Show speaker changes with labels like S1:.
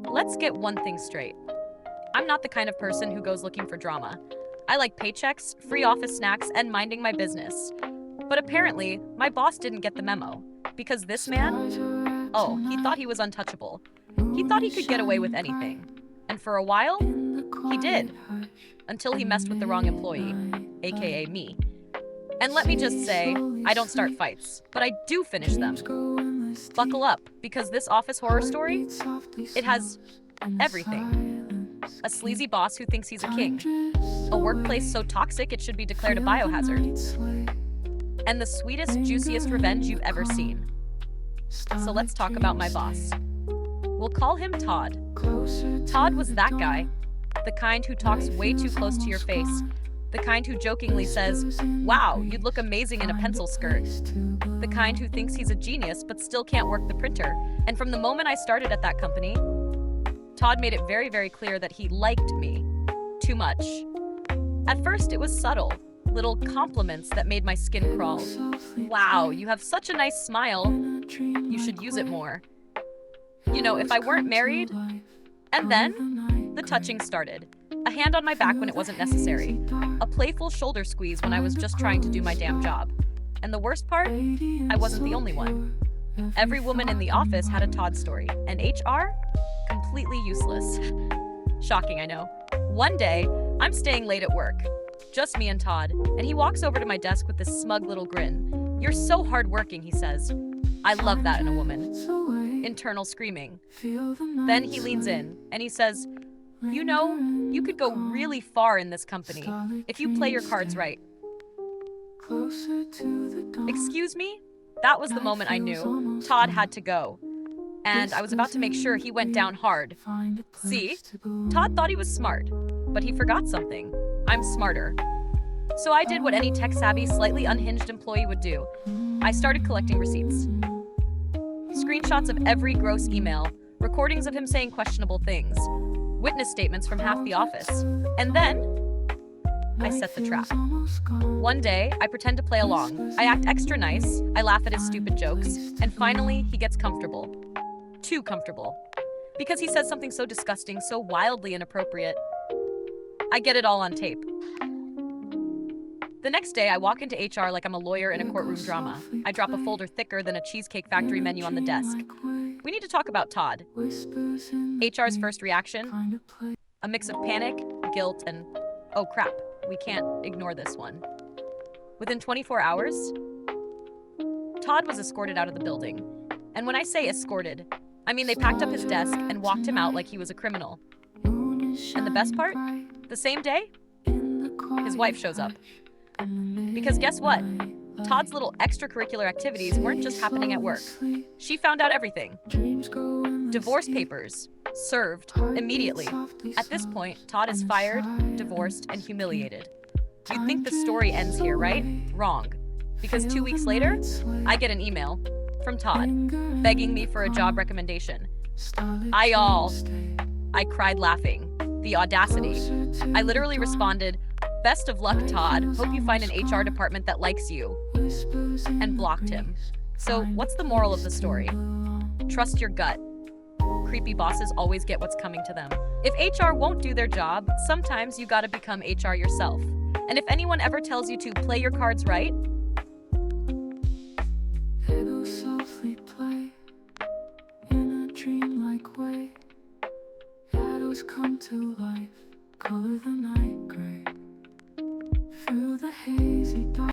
S1: Let's get one thing straight. I'm not the kind of person who goes looking for drama. I like paychecks, free office snacks, and minding my business. But apparently, my boss didn't get the memo. Because this man, oh, he thought he was untouchable. He thought he could get away with anything. And for a while, he did. Until he messed with the wrong employee, aka me. And let me just say, I don't start fights, but I do finish them. Buckle up, because this office horror story, it has everything. A sleazy boss who thinks he's a king. A workplace so toxic it should be declared a biohazard. And the sweetest, juiciest revenge you've ever seen. So let's talk about my boss. We'll call him Todd. Todd was that guy. The kind who talks way too close to your face. The kind who jokingly says, "Wow, you'd look amazing in a pencil skirt." The kind who thinks he's a genius but still can't work the printer. And from the moment I started at that company, Todd made it very, very clear that he liked me too much. At first, it was subtle, little compliments that made my skin crawl. "Wow, you have such a nice smile. You should use it more." You know, if I weren't married. And then, the touching started. A hand on my back when it wasn't necessary. A playful shoulder squeeze when I was just trying to do my damn job. And the worst part? I wasn't the only one. Every woman in the office had a Todd story, and HR? Completely useless. Shocking, I know. One day, I'm staying late at work. Just me and Todd, and he walks over to my desk with this smug little grin. "You're so hardworking," he says. I love that in a woman. Internal screaming. Then he leans in, and he says, "You know, you could go really far in this company if you play your cards right." Excuse me? That was the moment I knew Todd had to go. And I was about to make sure he went down hard. See? Todd thought he was smart, but he forgot something. I'm smarter. So I did what any tech-savvy, slightly unhinged employee would do. I started collecting receipts. Screenshots of every gross email, recordings of him saying questionable things, witness statements from half the office. And then, I set the trap. One day, I pretend to play along. I act extra nice, I laugh at his stupid jokes, and finally, he gets comfortable. Too comfortable. Because he says something so disgusting, so wildly inappropriate. I get it all on tape. The next day, I walk into HR like I'm a lawyer in a courtroom drama. I drop a folder thicker than a Cheesecake Factory menu on the desk. "We need to talk about Todd." HR's first reaction? A mix of panic, guilt, and, "Oh crap, we can't ignore this one." Within 24 hours, Todd was escorted out of the building. And when I say escorted, I mean they packed up his desk and walked him out like he was a criminal. And the best part? The same day, his wife shows up. Because guess what? Todd's little extracurricular activities weren't just happening at work. She found out everything. Divorce papers. Served. Immediately. At this point, Todd is fired, divorced, and humiliated. You'd think the story ends here, right? Wrong. Because 2 weeks later, I get an email from Todd, begging me for a job recommendation. I cried laughing. The audacity. I literally responded, "Best of luck, Todd. Hope you find an HR department that likes you." And blocked him. So, what's the moral of the story? Trust your gut. Creepy bosses always get what's coming to them. If HR won't do their job, sometimes you gotta become HR yourself. And if anyone ever tells you to play your cards right,
S2: It'll softly play in a dreamlike way. Shadows come to life, color the night gray. Through the hazy dark.